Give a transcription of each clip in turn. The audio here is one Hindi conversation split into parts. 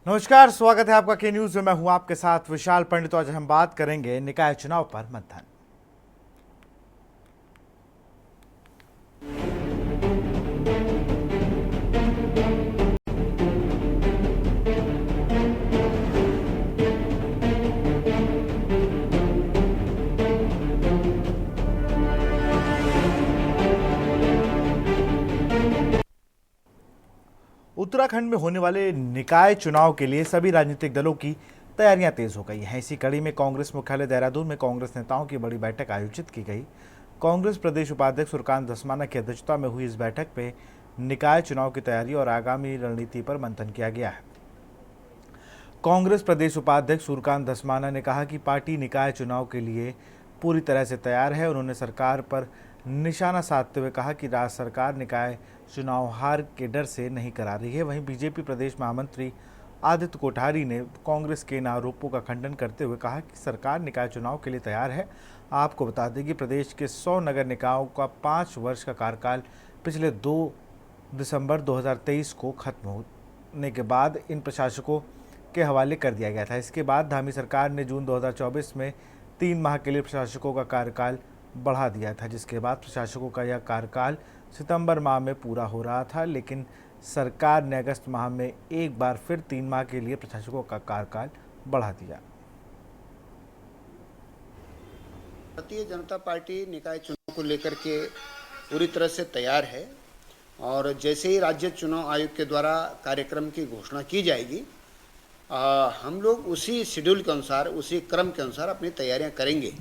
नमस्कार, स्वागत है आपका के न्यूज में। मैं हूं आपके साथ विशाल पंडित। आज हम बात करेंगे निकाय चुनाव पर मंथन। उत्तराखंड में होने वाले निकाय चुनाव के लिए सभी राजनीतिक दलों की तैयारियां तेज हो गई हैं। इसी कड़ी में कांग्रेस मुख्यालय देहरादून में कांग्रेस नेताओं की बड़ी बैठक आयोजित की गई। कांग्रेस प्रदेश उपाध्यक्ष सूर्यकांत धस्माना की अध्यक्षता में हुई इस बैठक में निकाय चुनाव की तैयारी और आगामी रणनीति पर मंथन किया गया है। कांग्रेस प्रदेश उपाध्यक्ष सूर्यकांत धस्माना ने कहा कि पार्टी निकाय चुनाव के लिए पूरी तरह से तैयार है। उन्होंने सरकार पर निशाना साधते हुए कहा कि राज्य सरकार निकाय चुनाव हार के डर से नहीं करा रही है। वहीं बीजेपी प्रदेश महामंत्री आदित्य कोठारी ने कांग्रेस के इन आरोपों का खंडन करते हुए कहा कि सरकार निकाय चुनाव के लिए तैयार है। आपको बता दें कि प्रदेश के 100 नगर निकायों का 5 वर्ष का कार्यकाल पिछले 2 दिसंबर 2023 को खत्म होने के बाद इन प्रशासकों के हवाले कर दिया गया था। इसके बाद धामी सरकार ने जून 2024 में 3 माह के लिए प्रशासकों का कार्यकाल बढ़ा दिया था, जिसके बाद प्रशासकों का यह कार्यकाल सितंबर माह में पूरा हो रहा था। लेकिन सरकार ने अगस्त माह में एक बार फिर 3 माह के लिए प्रशासकों का कार्यकाल बढ़ा दिया। भारतीय जनता पार्टी निकाय चुनाव को लेकर के पूरी तरह से तैयार है और जैसे ही राज्य चुनाव आयोग के द्वारा कार्यक्रम की घोषणा की जाएगी, हम लोग उसी शेड्यूल के अनुसार, उसी क्रम के अनुसार अपनी तैयारियां करेंगे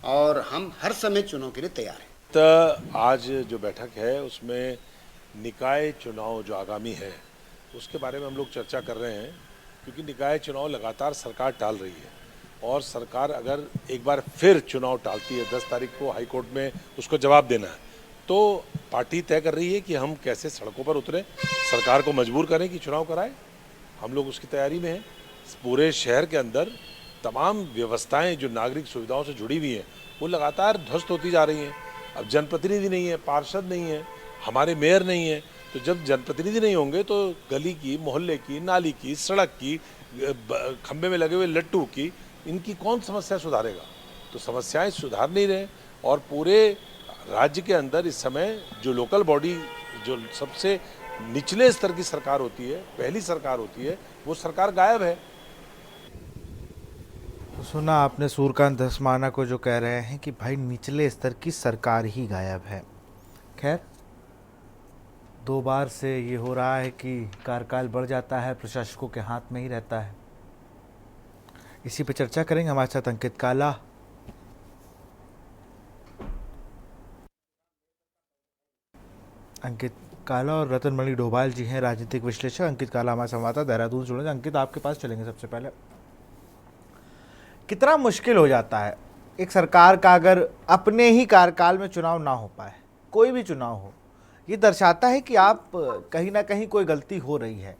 और हम हर समय चुनाव के लिए तैयार हैं। तो आज जो बैठक है उसमें निकाय चुनाव जो आगामी है उसके बारे में हम लोग चर्चा कर रहे हैं, क्योंकि निकाय चुनाव लगातार सरकार टाल रही है और सरकार अगर एक बार फिर चुनाव टालती है, 10 तारीख को हाई कोर्ट में उसको जवाब देना है, तो पार्टी तय कर रही है कि हम कैसे सड़कों पर उतरें, सरकार को मजबूर करें कि चुनाव कराएं। हम लोग उसकी तैयारी में हैं। पूरे शहर के अंदर तमाम व्यवस्थाएं जो नागरिक सुविधाओं से जुड़ी हुई हैं वो लगातार ध्वस्त होती जा रही हैं। अब जनप्रतिनिधि नहीं है, पार्षद नहीं है, हमारे मेयर नहीं है, तो जब जनप्रतिनिधि नहीं होंगे तो गली की, मोहल्ले की, नाली की, सड़क की, खंबे में लगे हुए लट्टू की, इनकी कौन समस्या सुधारेगा? तो समस्याएं सुधार नहीं रहे और पूरे राज्य के अंदर इस समय जो लोकल बॉडी, जो सबसे निचले स्तर की सरकार होती है, पहली सरकार होती है, वो सरकार गायब है। तो सुना आपने सूर्यकांत धस्माना को जो कह रहे हैं कि भाई निचले स्तर की सरकार ही गायब है। खैर, 2 बार से ये हो रहा है कि कार्यकाल बढ़ जाता है, प्रशासकों के हाथ में ही रहता है। इसी पे चर्चा करेंगे। हमारे साथ अंकित काला, और रतनमणि डोभाल जी हैं, राजनीतिक विश्लेषक। अंकित काला हमारे संवाददाता देहरादून से जुड़े। अंकित, आपके पास चलेंगे। सबसे पहले, कितना मुश्किल हो जाता है एक सरकार का अगर अपने ही कार्यकाल में चुनाव ना हो पाए, कोई भी चुनाव हो, ये दर्शाता है कि आप कहीं ना कहीं कोई गलती हो रही है।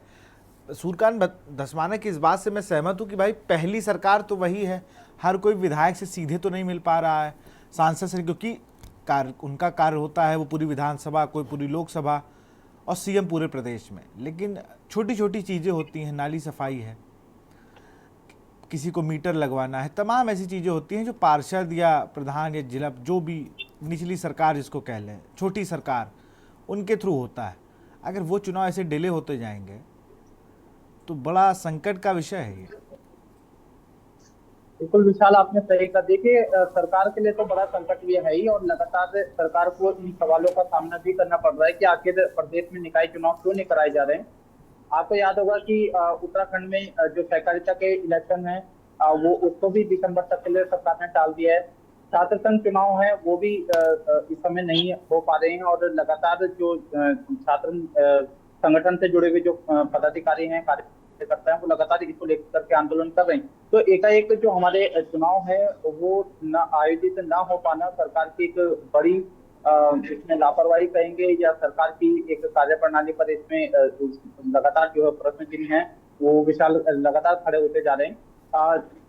सूर्यकांत धस्माना की इस बात से मैं सहमत हूँ कि भाई पहली सरकार तो वही है, हर कोई विधायक से सीधे तो नहीं मिल पा रहा है, सांसद से, क्योंकि उनका कार्य होता है वो पूरी विधानसभा, कोई पूरी लोकसभा और सीएम पूरे प्रदेश में। लेकिन छोटी छोटी चीज़ें होती हैं, नाली सफाई है, किसी को मीटर लगवाना है, तमाम ऐसी चीज़ें होती हैं जो पार्षद या प्रधान या जिला, जो भी निचली सरकार जिसको कह लें, छोटी सरकार, उनके थ्रू होता है। अगर वो चुनाव ऐसे डिले होते जाएंगे तो बड़ा संकट का विषय है ये। बिल्कुल विशाल, आपने सही कहा। देखिए, सरकार के लिए तो बड़ा संकट भी है ही और लगातार सरकार को इन सवालों का सामना भी करना पड़ रहा है कि आखिर प्रदेश में निकाय चुनाव क्यों नहीं कराए जा रहे हैं। आपको याद होगा कि उत्तराखंड में जो सहकारिता के इलेक्शन है, वो उसको भी दिसंबर तक के लिए सरकार ने टाल दिया है। छात्र संघ चुनाव है वो भी इस समय नहीं हो पा रहे हैं और लगातार जो छात्र संगठन से जुड़े हुए जो पदाधिकारी हैं, कार्यकर्ता हैं, वो लगातार इसको लेकर के आंदोलन कर रहे हैं। तो एकाएक जो हमारे चुनाव है वो न आयोजित ना हो पाना सरकार की एक बड़ी इसमें लापरवाही कहेंगे या सरकार की एक कार्य प्रणाली पर इसमें लगातार जो प्रश्न चिन्ह है वो विशाल लगातार खड़े होते जा रहे हैं।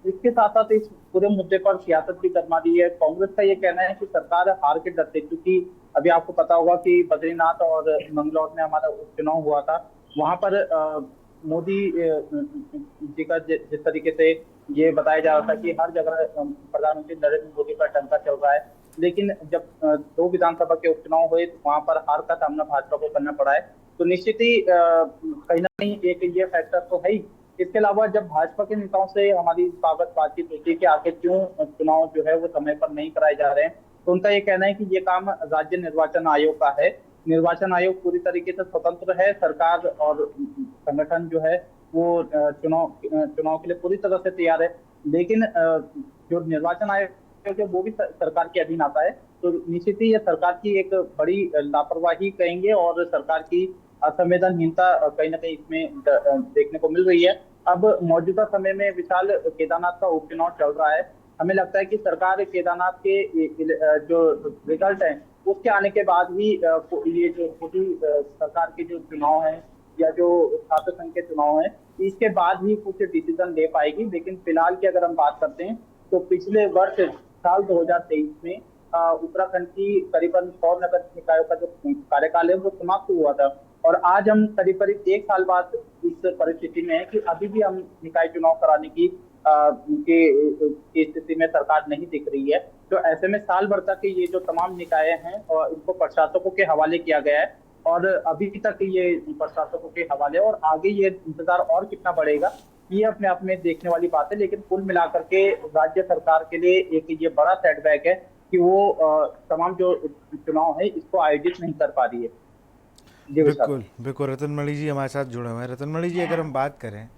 इसके साथ साथ इस पूरे मुद्दे पर सियासत भी गरमा दी है। कांग्रेस का ये कहना है कि सरकार हार के डर से, क्योंकि अभी आपको पता होगा कि बद्रीनाथ और मंगलौर में हमारा उपचुनाव हुआ था, वहां पर मोदी जी का जिस तरीके से ये बताया जा रहा था कि हर जगह प्रधानमंत्री नरेंद्र मोदी का डंका चल रहा है, लेकिन जब दो विधानसभा के उपचुनाव हुए तो वहां पर हार का सामना भाजपा को करना पड़ा है। तो निश्चित ही कहीं ना कहीं एक ये फैक्टर तो है ही। इसके अलावा जब भाजपा के नेताओं से हमारी इस बाबत बातचीत होती है कि आखिर क्यों चुनाव जो है वो समय पर नहीं कराए जा रहे हैं, तो उनका ये कहना है कि ये काम राज्य निर्वाचन आयोग का है। निर्वाचन आयोग पूरी तरीके से स्वतंत्र है, सरकार और संगठन जो है वो चुनाव के लिए पूरी तरह से तैयार है। लेकिन जो निर्वाचन आयोग है वो भी सरकार के अधीन आता है। तो निश्चित ही ये सरकार की एक बड़ी लापरवाही कहेंगे और सरकार की असंवेदनहीनता कहीं ना कहीं इसमें देखने को मिल रही है। अब मौजूदा समय में विशाल केदारनाथ का उपचुनाव चल रहा है। हमें लगता है कि सरकार केदारनाथ के जो रिजल्ट है उसके आने के बाद ही ये जो छोटी सरकार के जो चुनाव है या जो छात्र संघ के चुनाव है इसके बाद ही कुछ डिसीजन ले पाएगी। लेकिन फिलहाल की अगर हम बात करते हैं तो पिछले वर्ष साल 2023 में उत्तराखंड की करीबन 100 नगर निकायों का जो कार्यकाल है वो समाप्त हुआ था। और आज हम करीब करीब एक साल बाद इस परिस्थिति में है कि अभी भी हम निकाय चुनाव कराने की स्थिति में सरकार नहीं दिख रही है। तो ऐसे में साल भर तक ये जो तमाम निकाय हैं और इनको प्रशासकों के हवाले किया गया है और अभी तक ये प्रशासकों के हवाले और आगे ये इंतजार और कितना बढ़ेगा ये अपने आप में देखने वाली बात है। लेकिन कुल मिलाकर के राज्य सरकार के लिए एक ये बड़ा सेटबैक है कि वो तमाम जो चुनाव है इसको आयोजित नहीं कर पा रही है। जी बिल्कुल बिल्कुल। रतन मणि जी हमारे साथ जुड़े हुए हैं। रतन मणि जी, अगर हम बात करें,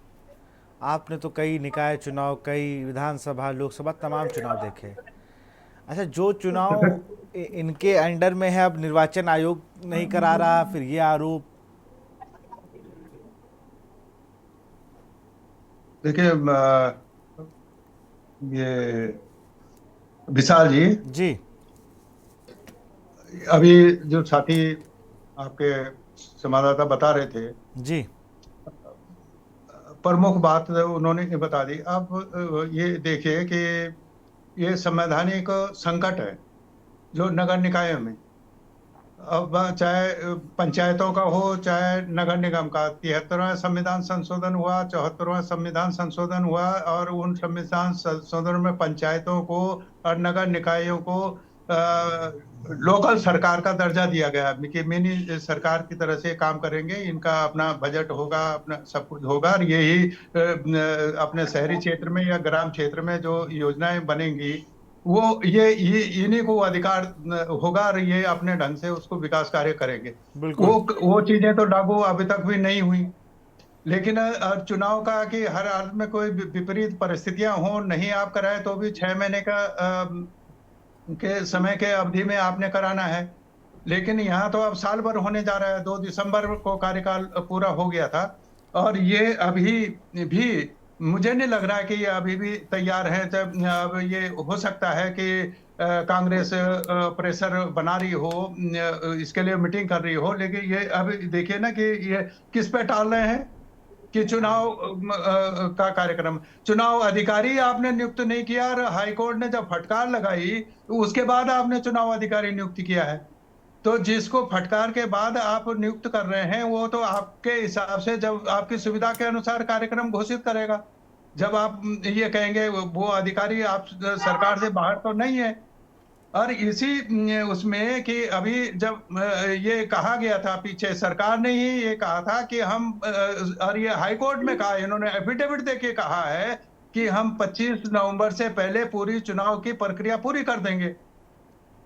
आपने तो कई निकाय चुनाव, कई विधानसभा, लोकसभा, तमाम चुनाव देखे। अच्छा, जो चुनाव इनके अंडर में है अब निर्वाचन आयोग नहीं करा रहा, फिर ये आरोप। देखिए ये विशाल जी, जी अभी जो साथी आपके संवाददाता बता रहे थे, जी प्रमुख बात उन्होंने ये बता दी। अब ये देखिए कि ये संवैधानिक संकट है जो नगर निकायों में, अब चाहे पंचायतों का हो चाहे नगर निगम का। 73वां संविधान संशोधन हुआ, 74वां संविधान संशोधन हुआ और उन संविधान संशोधन में पंचायतों को और नगर निकायों को लोकल सरकार का दर्जा दिया गया कि मिनी सरकार की तरह से काम करेंगे, इनका अपना बजट होगा, अपना सब कुछ होगा और यही अपने शहरी क्षेत्र में या ग्राम क्षेत्र में जो योजनाएं बनेंगी वो ये इन्हीं को अधिकार होगा और ये अपने ढंग से उसको विकास कार्य करेंगे। बिल्कुल। वो चीजें तो लागू अभी तक भी नहीं हुई। लेकिन चुनाव का कि हर हाल में कोई विपरीत परिस्थितियां हो, नहीं आप कराए तो भी 6 महीने का के समय के अवधि में आपने कराना है। लेकिन यहाँ तो अब साल भर होने जा रहा है। 2 दिसंबर को कार्यकाल पूरा हो गया था और ये अभी भी मुझे नहीं लग रहा है कि ये अभी भी तैयार है। जब अब ये हो सकता है कि कांग्रेस प्रेशर बना रही हो, इसके लिए मीटिंग कर रही हो, लेकिन ये अभी देखिए ना कि ये किस पे टाल रहे हैं कि चुनाव का कार्यक्रम। चुनाव अधिकारी आपने नियुक्त नहीं किया और हाईकोर्ट ने जब फटकार लगाई तो उसके बाद आपने चुनाव अधिकारी नियुक्त किया है। तो जिसको फटकार के बाद आप नियुक्त कर रहे हैं वो तो आपके हिसाब से जब आपकी सुविधा के अनुसार कार्यक्रम घोषित करेगा। जब आप ये कहेंगे वो अधिकारी आप सरकार से बाहर तो नहीं है। और इसी उसमें कि अभी जब ये कहा गया था, पीछे सरकार ने ही ये कहा था कि हम और ये हाईकोर्ट में कहा, इन्होंने एफिडेविट देके कहा है कि हम 25 नवंबर से पहले पूरी चुनाव की प्रक्रिया पूरी कर देंगे।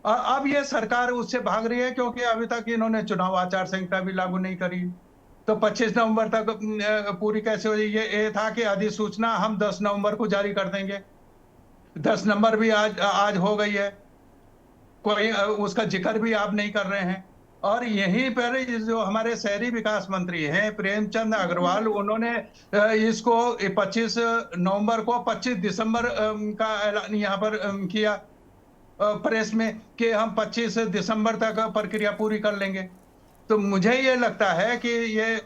और अब ये सरकार उससे भाग रही है क्योंकि अभी तक इन्होंने चुनाव आचार संहिता भी लागू नहीं करी। तो 25 नवंबर तक पूरी कैसे हो रही है? ये था कि अधिसूचना हम 10 नवंबर को जारी कर देंगे। 10 नवंबर भी आज हो गई है, कोई उसका जिक्र भी आप नहीं कर रहे हैं। और यहीं पर जो हमारे शहरी विकास मंत्री हैं प्रेमचंद अग्रवाल, उन्होंने इसको 25 नवंबर को 25 दिसंबर का ऐलान यहाँ पर किया प्रेस में कि हम 25 दिसंबर तक प्रक्रिया पूरी कर लेंगे। तो मुझे ये लगता है कि ये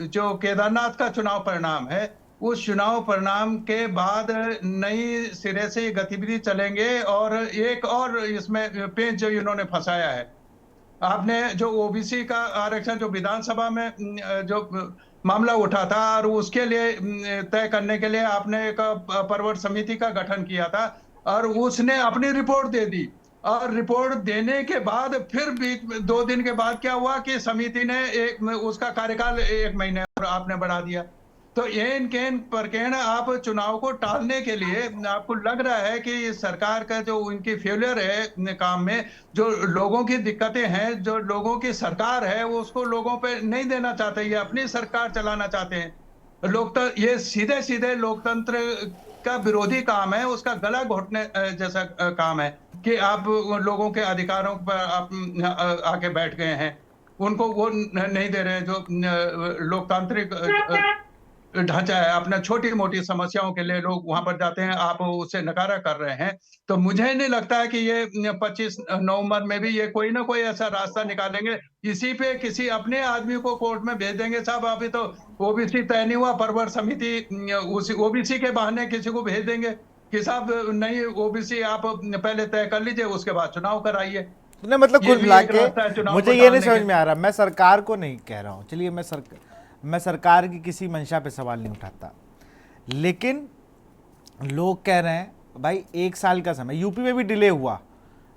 जो केदारनाथ का चुनाव परिणाम है उस चुनाव परिणाम के बाद नई सिरे से गतिविधि चलेंगे। और एक और इसमें पेंच जो इन्होंने फंसाया है, आपने जो ओबीसी का आरक्षण जो विधानसभा में जो मामला उठा था और उसके लिए तय करने के लिए आपने एक पर्वत समिति का गठन किया था और उसने अपनी रिपोर्ट दे दी। और रिपोर्ट देने के बाद फिर बीच में 2 दिन के बाद क्या हुआ कि समिति ने उसका कार्यकाल 1 महीने और आपने बढ़ा दिया। तो एन केन परकेन आप चुनाव को टालने के लिए आपको लग रहा है कि सरकार का जो उनकी फेलियर है काम में, जो लोगों की दिक्कतें हैं, जो लोगों की सरकार है, वो उसको लोगों पे नहीं देना चाहते, ये अपनी सरकार चलाना चाहते हैं। लोकतंत्र ये सीधे सीधे लोकतंत्र का विरोधी काम है, उसका गला घोटने जैसा काम है कि आप लोगों के अधिकारों पर आप आके बैठ गए हैं, उनको वो नहीं दे रहे हैं जो लोकतांत्रिक ढांचा है। अपना छोटी मोटी समस्याओं के लिए लोग वहां पर जाते हैं, आप उससे नकारा कर रहे हैं। तो मुझे नहीं लगता है कि ये 25 नवंबर में भी ये कोई ना कोई ऐसा रास्ता निकालेंगे, इसी पे किसी अपने आदमी को कोर्ट में भेज देंगे। साहब अभी तो ओबीसी तय नहीं हुआ, परवर समिति उसी ओबीसी के बहाने किसी को भेज देंगे कि साहब नहीं, ओबीसी आप पहले तय कर लीजिए, उसके बाद चुनाव कराइए। तो नहीं, मतलब ये कुल भी मिला एक के रास्ता है चुनाव मुझे को ये नहीं टालने समझ के। में आ रहा, मैं सरकार को नहीं कह रहा हूँ, चलिए मैं सरकार की किसी मंशा पे सवाल नहीं उठाता, लेकिन लोग कह रहे हैं भाई 1 साल का समय, यूपी में भी डिले हुआ,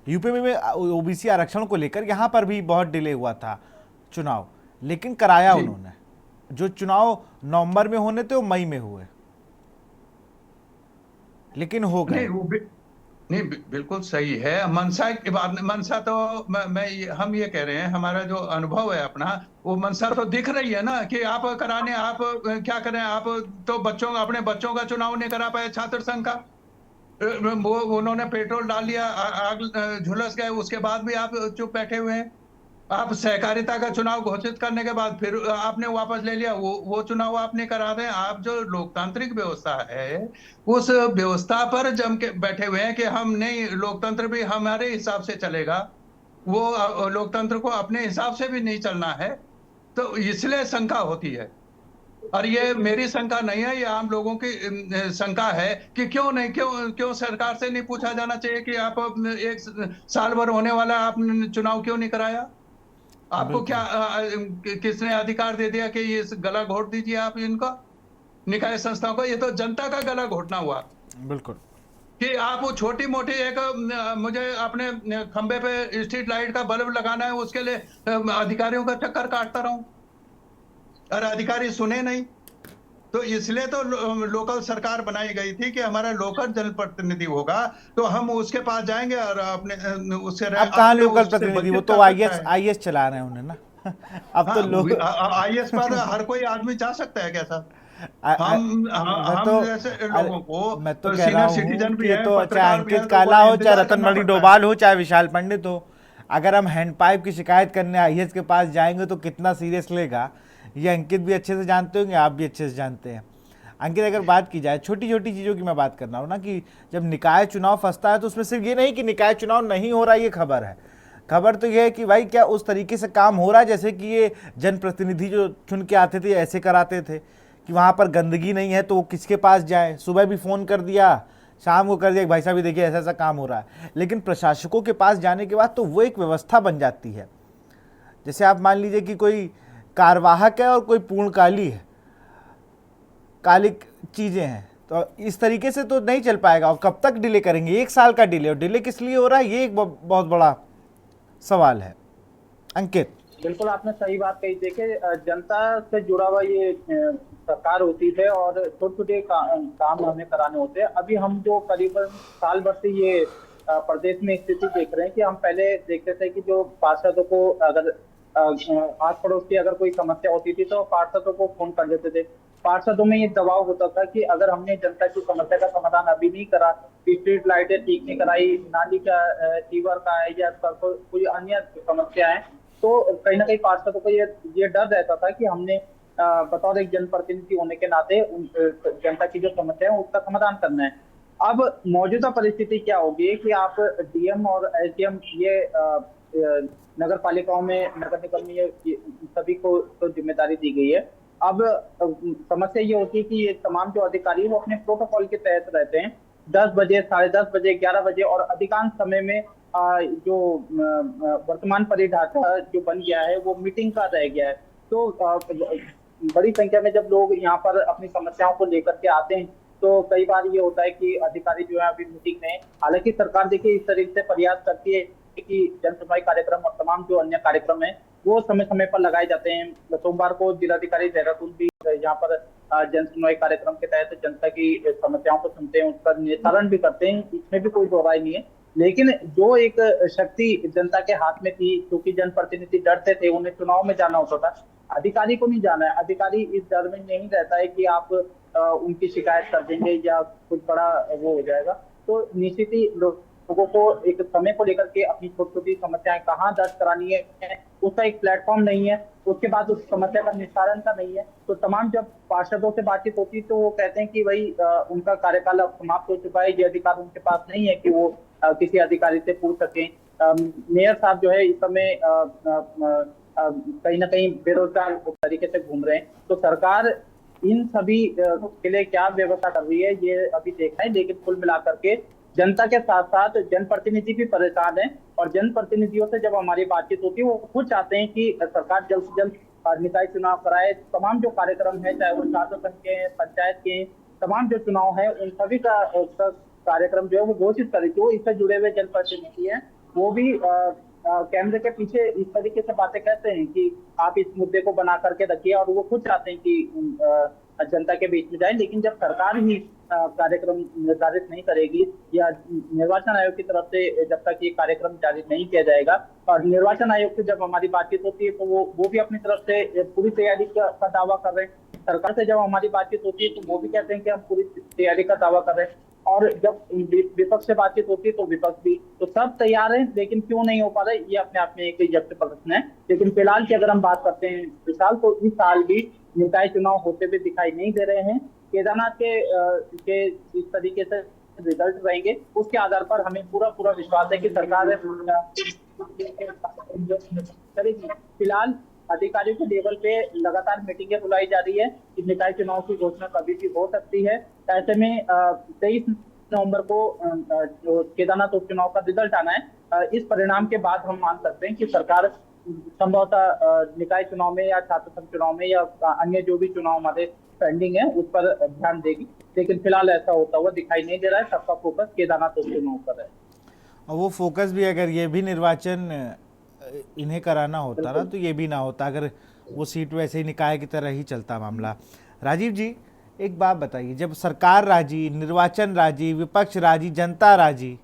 यूपी में भी ओबीसी आरक्षण को लेकर यहाँ पर भी बहुत डिले हुआ था चुनाव, लेकिन कराया जी। उन्होंने। जो चुनाव नवंबर में होने थे वो मई में हुए, लेकिन हो नहीं गए। नहीं, बिल्कुल सही है। मनसा की बात, मनसा तो हम ये कह रहे हैं, हमारा जो अनुभव है अपना, वो मनसा तो दिख रही है ना कि आप कराने, आप क्या करें, आप तो अपने बच्चों का चुनाव नहीं करा पाए छात्र संघ का। वो उन्होंने पेट्रोल डाल दिया, आग झुलस गए, उसके बाद भी आप चुप बैठे हुए हैं। आप सहकारिता का चुनाव घोषित करने के बाद फिर आपने वापस ले लिया, वो चुनाव आपने करा दें। आप जो लोकतांत्रिक व्यवस्था है, उस व्यवस्था पर जम के बैठे हुए हैं कि हम नहीं, लोकतंत्र भी हमारे हिसाब से चलेगा, वो लोकतंत्र को अपने हिसाब से भी नहीं चलना है। तो इसलिए शंका होती है, और ये मेरी शंका नहीं है, ये आम लोगों की शंका है कि क्यों नहीं, क्यों सरकार से नहीं पूछा जाना चाहिए कि आप 1 साल भर होने वाला, आपने चुनाव क्यों नहीं कराया? आपको क्या किसने अधिकार दे दिया कि ये गला घोट दीजिए आप इनका, निकाय संस्थाओं को? ये तो जनता का गला घोटना हुआ बिल्कुल। कि आप वो छोटी मोटी एक मुझे अपने खंबे पे स्ट्रीट लाइट का बल्ब लगाना है, उसके लिए अधिकारियों का चक्कर काटता रहूं और अधिकारी सुने नहीं। तो इसलिए तो लोकल सरकार बनाई गई थी कि हमारा लोकल जनप्रतिनिधि होगा, तो हम उसके पास जाएंगे और अपने उससे अब कहाँ लोकल उससे प्रतिनिधि, वो बातचीत तो कर सकता है। आईएएस चला रहे हैं उन्हें ना। अब तो लोग आईएएस पर हर कोई आदमी जा सकता है क्या सर? मैं तो हम जैसे लोगों मैं तो को, कह रहा सीनियर हूँ सिटीजन कि भी ये है, तो चाहे पत्रकार भी अंकित है, तो काला कोई हो, चाहे इंतजार करना रतनमणि पड़ता है। डोभाल हो, चाहे विशाल पंडित हो, अगर हम हैंडपाइप की शिकायत करने आईएएस के पास जाएंगे तो कितना सीरियस लेगा, ये अंकित भी अच्छे से जानते होंगे, आप भी अच्छे से जानते हैं। अंकित, अगर बात की जाए छोटी छोटी चीज़ों की, मैं बात कर रहा हूँ ना कि जब निकाय चुनाव फंसता है तो उसमें सिर्फ ये नहीं कि निकाय चुनाव नहीं हो रहा, ये खबर है, खबर तो यह है कि भाई क्या उस तरीके से काम हो रहा है जैसे कि ये जनप्रतिनिधि जो चुन के आते थे ऐसे कराते थे, कि वहाँ पर गंदगी नहीं है तो वो किसके पास जाए, सुबह भी फ़ोन कर दिया, शाम को कर दिया कि भाई साहब भी देखिए ऐसा ऐसा काम हो रहा है। लेकिन प्रशासकों के पास जाने के बाद तो वो एक व्यवस्था बन जाती है। जैसे आप मान लीजिए कि कोई कार्यवाहक है और कोई पूर्णकाली है, कालिक चीज़ें हैं, तो इस तरीके से तो नहीं चल पाएगा। और कब तक डिले करेंगे? 1 साल का डिले, और डिले किस लिए हो रहा है, ये एक बहुत बड़ा सवाल है। अंकित, बिल्कुल आपने सही बात कही। देखिए जनता से जुड़ा हुआ ये सरकार होती है और छोटे छोटे काम हमें कराने होते हैं। अभी हम जो करीबन साल भर से ये प्रदेश में स्थिति देख रहे हैं कि हम पहले देखते थे कि जो पार्षदों को अगर आस पड़ोस की अगर कोई समस्या होती थी तो पार्षदों को फोन कर देते थे। पार्षदों में ये दबाव होता था कि अगर हमने जनता की समस्या का समाधान अभी नहीं करा, स्ट्रीट लाइटें ठीक नहीं कराई, नाली का सीवर का है या कोई अन्य समस्या है, तो कहीं ना कहीं पार्षदों को ये डर रहता था कि हमने बतौर एक जनप्रतिनिधि होने के नाते जनता की जो समस्या है उसका समाधान करना है। अब मौजूदा परिस्थिति क्या होगी कि आप डीएम और एसडीएम ये नगर पालिकाओं में, नगर निगम में ये सभी को तो जिम्मेदारी दी गई है। अब समस्या ये होती है कि ये तमाम जो अधिकारी वो अपने प्रोटोकॉल के तहत रहते हैं। 10 बजे, 10:30 बजे, 11 बजे और अधिकांश समय में जो वर्तमान परिढांचा जो बन गया है वो मीटिंग का रह गया है। तो बड़ी संख्या में जब लोग यहाँ पर अपनी समस्याओं को लेकर के आते हैं, तो कई बार ये होता है कि अधिकारी जो है अभी मीटिंग में, हालांकि सरकार देखिए इस तरीके से प्रयास करती है कि जन सुनवाई कार्यक्रम और तमाम जो अन्य कार्यक्रम है वो समय समय पर लगाए जाते हैं। सोमवार को जिलाधिकारी देहरादून भी यहाँ पर जन सुनवाई कार्यक्रम के तहत जनता की समस्याओं को सुनते हैं, उसका निस्तारण भी करते हैं, इसमें भी कोई दो राय नहीं है। लेकिन जो एक शक्ति जनता के हाथ में थी, क्योंकि जनप्रतिनिधि डरते थे, उन्हें चुनाव में जाना होता था, अधिकारी को नहीं जाना है। अधिकारी इस डर में नहीं रहता है कि आप उनकी शिकायत कर देंगे या कुछ बड़ा वो हो जाएगा। तो निश्चित ही लोगों को एक समय को लेकर के अपनी छोटी छोटी समस्याएं कहाँ दर्ज करानी है, उसका एक प्लेटफॉर्म नहीं है, उसके बाद उस समस्या का निस्तारण का नहीं है। तो तमाम जब पार्षदों से बातचीत होती है तो वो कहते हैं कि भाई उनका कार्यकाल अब समाप्त हो चुका है, ये अधिकार उनके पास नहीं है कि वो किसी अधिकारी से पूछ सकें। मेयर साहब जो है इस समय कहीं ना कहीं बेरोजगार तरीके से घूम रहे हैं। तो सरकार इन सभी के लिए क्या व्यवस्था कर रही है ये अभी देखना है। लेकिन कुल मिलाकर के जनता के साथ साथ जनप्रतिनिधि भी परेशान है, और जनप्रतिनिधियों से जब हमारी बातचीत होती है वो खुद चाहते हैं कि सरकार जल्द से जल्द निकाय चुनाव कराए। तमाम जो कार्यक्रम है, चाहे वो छात्र संघ के, पंचायत के, तमाम जो चुनाव है, उन सभी का कार्यक्रम जो है वो घोषित करे। जो इससे जुड़े हुए जनप्रतिनिधि हैं वो भी कैमरे के पीछे इस तरीके से बातें कहते हैं कि आप इस मुद्दे को बना करके रखिए, और वो खुद चाहते हैं कि जनता के बीच में जाए। लेकिन जब सरकार ही कार्यक्रम निर्धारित नहीं करेगी या निर्वाचन आयोग की तरफ से जब तक ये कार्यक्रम जारी नहीं किया जाएगा, और निर्वाचन आयोग से जब हमारी बातचीत होती है तो वो भी अपनी तरफ से पूरी तैयारी का दावा कर रहे हैं। सरकार से जब हमारी बातचीत होती है तो वो भी कहते हैं कि हम पूरी तैयारी का दावा कर रहे हैं, और जब विपक्ष से बातचीत होती है तो विपक्ष भी, तो सब तैयार है, लेकिन क्यों नहीं हो पा रहा है ये अपने आप में एक जब्त प्रश्न है। लेकिन फिलहाल की अगर हम बात करते हैं विशाल, तो इस साल भी निकाय चुनाव होते हुए दिखाई नहीं दे रहे हैं। केदारनाथ के इस तरीके से रिजल्ट रहेंगे, उसके आधार पर हमें पूरा विश्वास है कि सरकार करेगी। फिलहाल अधिकारियों के लेवल पे लगातार मीटिंगें बुलाई जा रही है कि निकाय चुनाव की घोषणा कभी भी हो सकती है। ऐसे में 23 नवंबर को केदारनाथ उपचुनाव का रिजल्ट आना है। इस परिणाम के बाद हम मान सकते हैं कि सरकार संभवतः निकाय चुनाव में या छात्र संघ चुनाव में या अन्य जो भी चुनाव हमारे पेंडिंग है उस पर ध्यान देगी। लेकिन फिलहाल ऐसा होता हुआ दिखाई नहीं दे रहा है, सबका फोकस केदारनाथ उपचुनाव पर है। और वो फोकस भी, अगर ये भी निर्वाचन इन्हें कराना होता ना तो ये भी ना होता, अगर वो सीट वैसे ही निकाय की तरह ही चलता मामला। राजीव जी, एक बात बताइए, जब सरकार राजी, निर्वाचन राजी, विपक्ष राजी, जनता राजी,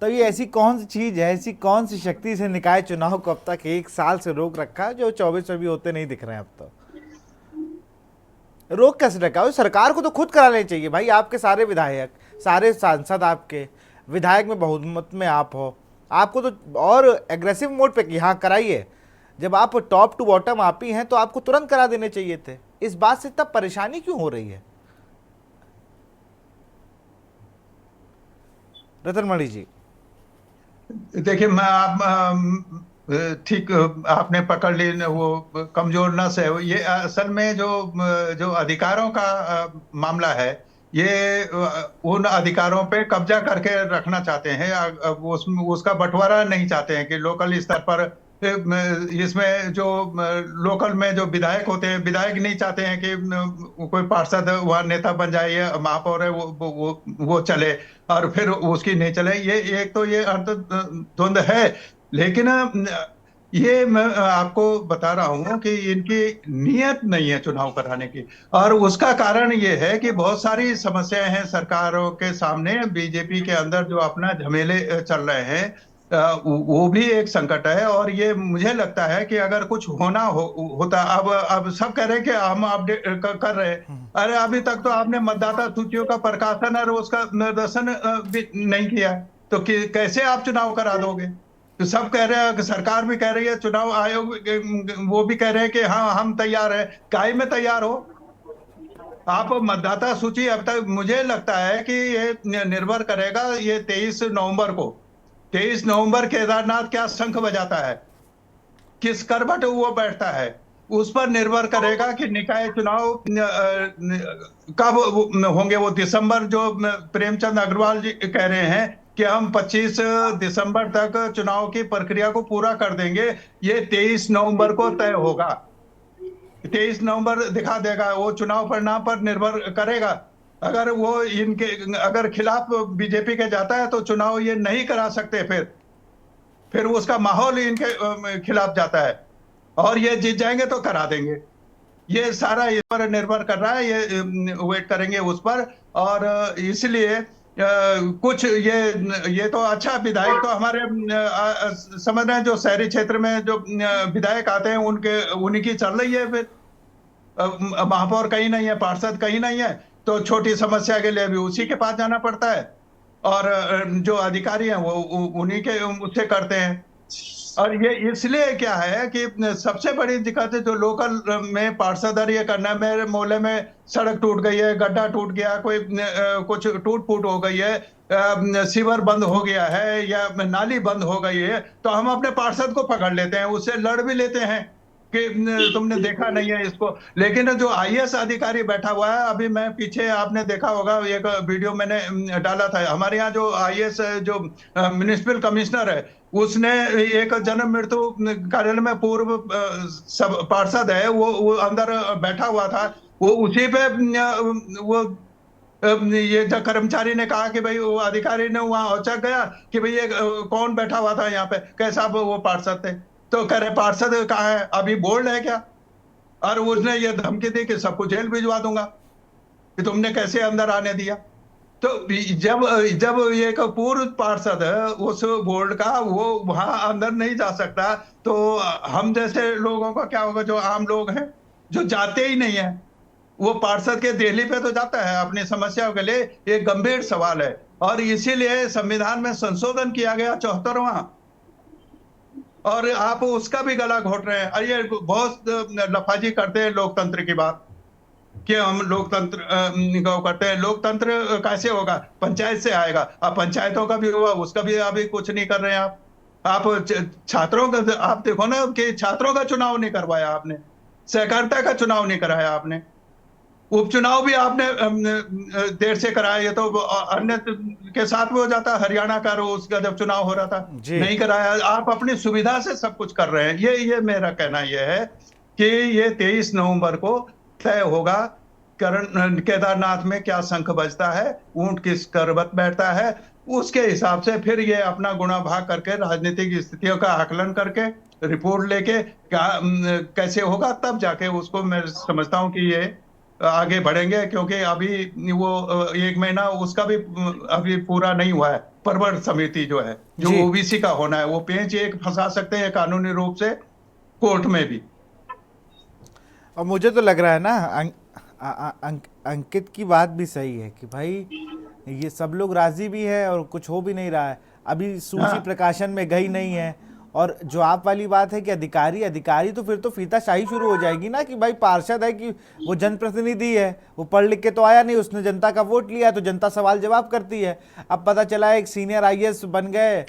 तो ये ऐसी कौन सी चीज़ है, ऐसी कौन सी शक्ति से निकाय चुनाव को अब तक 1 साल से रोक रखा जो 24 में भी होते नहीं दिख रहे हैं? अब तो रोक कैसे रखा है? सरकार को तो खुद कराने चाहिए भाई। आपके सारे विधायक, सारे सांसद, आपके विधायक में बहुमत में आप हो, आपको तो और एग्रेसिव मोड पे कि हाँ कराइए। जब आप टॉप टू बॉटम आप ही हैं तो आपको तुरंत करा देने चाहिए थे। इस बात से इतना परेशानी क्यों हो रही है? रतनमणि जी, देखिए, मैं आप ठीक आपने पकड़ ली वो कमजोर नस है। ये असल में जो अधिकारों का मामला है, ये उन अधिकारों पे कब्जा करके रखना चाहते हैं। उसका बंटवारा नहीं चाहते हैं कि लोकल स्तर पर इसमें जो लोकल में जो विधायक होते हैं, विधायक नहीं चाहते हैं कि कोई पार्षद वहाँ नेता बन जाए या महापौर है वो चले और फिर उसकी नहीं चले। ये एक तो ये अंतर्द्वंद है। लेकिन ये मैं आपको बता रहा हूँ कि इनकी नीयत नहीं है चुनाव कराने की, और उसका कारण ये है कि बहुत सारी समस्याएं हैं सरकारों के सामने। बीजेपी के अंदर जो अपना झमेले चल रहे हैं वो भी एक संकट है। और ये मुझे लगता है कि अगर कुछ होना होता, अब सब कह रहे हैं कि हम अपडेट कर रहे हैं। अरे अभी तक तो आपने मतदाता सूचियों का प्रकाशन और उसका निर्देशन भी नहीं किया, तो कैसे आप चुनाव करा दोगे? तो सब कह रहे हैं, सरकार भी कह रही है, चुनाव आयोग वो भी कह रहे हैं कि हाँ हम तैयार है। काहे में तैयार हो आप? मतदाता सूची अब तक मुझे लगता है कि ये निर्भर करेगा ये 23 नवंबर को। 23 नवंबर केदारनाथ क्या शंख बजाता है, किस करवट वो बैठता है, उस पर निर्भर करेगा कि निकाय चुनाव कब होंगे। वो दिसंबर जो प्रेमचंद अग्रवाल जी कह रहे हैं कि हम 25 दिसंबर तक चुनाव की प्रक्रिया को पूरा कर देंगे, ये 23 नवंबर को तय होगा। 23 नवंबर दिखा देगा, वो चुनाव परिणाम पर निर्भर करेगा। अगर वो इनके अगर खिलाफ बीजेपी के जाता है तो चुनाव ये नहीं करा सकते, फिर उसका माहौल इनके खिलाफ जाता है और ये जीत जाएंगे तो करा देंगे। ये सारा इस पर निर्भर कर रहा है, ये वेट करेंगे उस पर। और इसलिए कुछ ये तो अच्छा विधायक तो हमारे समझ रहे हैं, जो शहरी क्षेत्र में जो विधायक आते हैं उन्हीं की चल रही है। फिर महापौर कहीं नहीं है, पार्षद कहीं नहीं है, तो छोटी समस्या के लिए भी उसी के पास जाना पड़ता है और जो अधिकारी हैं वो उन्हीं के उससे करते हैं। और ये इसलिए क्या है कि सबसे बड़ी दिक्कत है जो लोकल में पार्षद ये करना है। मेरे मोहल्ले में सड़क टूट गई है, गड्ढा टूट गया, कोई कुछ टूट फूट हो गई है, सीवर बंद हो गया है या नाली बंद हो गई है, तो हम अपने पार्षद को पकड़ लेते हैं, उससे लड़ भी लेते हैं कि तुमने देखा नहीं है इसको। लेकिन जो आईएएस अधिकारी बैठा हुआ है, अभी मैं पीछे आपने देखा होगा एक वीडियो मैंने डाला था, हमारे यहाँ जो आईएएस जो म्युनिसिपल कमिश्नर है उसने एक जन्म मृत्यु कार्यालय में पूर्व सब पार्षद है, वो अंदर बैठा हुआ था, वो उसी पे वो ये जो कर्मचारी ने कहा कि भाई वो अधिकारी ने वहां औचक गया कि भाई ये कौन बैठा हुआ था यहाँ पे, कैसा वो पार्षद थे, तो कह रहे पार्षद कहाँ है, अभी बोल्ड है क्या? और उसने ये धमकी दी कि सबको जेल भिजवा दूंगा कि तुमने कैसे अंदर आने दिया। तो जब ये एक पूर्व पार्षद है उस बोर्ड का, वो वहां अंदर नहीं जा सकता, तो हम जैसे लोगों का क्या होगा, जो आम लोग हैं जो जाते ही नहीं है। वो पार्षद के दिल्ली पे तो जाता है अपनी समस्याओं के लिए, एक गंभीर सवाल है और इसीलिए संविधान में संशोधन किया गया 74वां, और आप उसका भी गला घोट रहे हैं। और ये बहुत लफाजी करते हैं लोकतंत्र की बात कि हम लोकतंत्र करते हैं। लोकतंत्र कैसे होगा? पंचायत से आएगा। अब पंचायतों का भी हुआ, उसका भी अभी कुछ नहीं कर रहे हैं आप छात्रों का आप देखो ना कि छात्रों का चुनाव नहीं करवाया आपने, सहकारिता का चुनाव नहीं कराया आपने, उपचुनाव भी आपने देर से कराया। ये तो अन्य के साथ में हो जाता, हरियाणा का उसका जब चुनाव हो रहा था नहीं कराया। आप अपनी सुविधा से सब कुछ कर रहे हैं। ये मेरा कहना ये है कि ये 23 नवंबर को तय होगा केदारनाथ में क्या शंख बजता है, ऊंट किस करवट बैठता है, उसके हिसाब से फिर ये अपना गुणा भाग करके राजनीतिक स्थितियों का आकलन करके रिपोर्ट लेके कैसे होगा, तब जाके उसको मैं समझता हूं कि ये आगे बढ़ेंगे। क्योंकि अभी वो 1 महीना उसका भी अभी पूरा नहीं हुआ है। परवर समिति जो है, जो ओबीसी का होना है, वो पेंच एक फंसा सकते हैं कानूनी रूप से कोर्ट में भी। और मुझे तो लग रहा है ना अंकित की बात भी सही है कि भाई ये सब लोग राजी भी है और कुछ हो भी नहीं रहा है, अभी सूची प्रकाशन में गई नहीं है। और जो आप वाली बात है कि अधिकारी तो फिर तो फीताशाही शुरू हो जाएगी ना कि भाई पार्षद है कि वो जनप्रतिनिधि है, वो पढ़ लिख के तो आया नहीं, उसने जनता का वोट लिया, तो जनता सवाल जवाब करती है। अब पता चला एक सीनियर आईएएस बन गए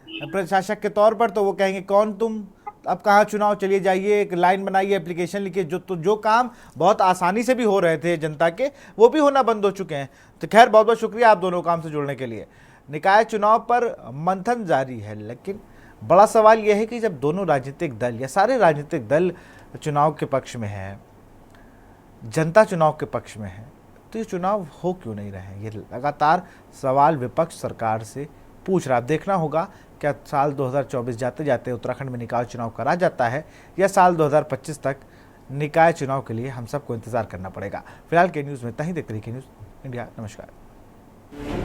प्रशासक के तौर पर, तो वो कहेंगे कौन तुम, अब कहाँ चुनाव, चलिए जाइए, एक लाइन बनाइए, एप्लीकेशन लिखिए। जो काम बहुत आसानी से भी हो रहे थे जनता के, वो भी होना बंद हो चुके हैं। तो खैर बहुत बहुत शुक्रिया आप दोनों काम से जुड़ने के लिए। निकाय चुनाव पर मंथन जारी है, लेकिन बड़ा सवाल यह है कि जब दोनों राजनीतिक दल या सारे राजनीतिक दल चुनाव के पक्ष में हैं, जनता चुनाव के पक्ष में है, तो ये चुनाव हो क्यों नहीं रहे हैं? ये लगातार सवाल विपक्ष सरकार से पूछ रहा है। देखना होगा क्या साल 2024 जाते जाते उत्तराखंड में निकाय चुनाव करा जाता है या साल 2025 तक निकाय चुनाव के लिए हम सबको इंतजार करना पड़ेगा। फिलहाल के न्यूज़ में इतना ही। देखते रहिए के न्यूज़ इंडिया। नमस्कार।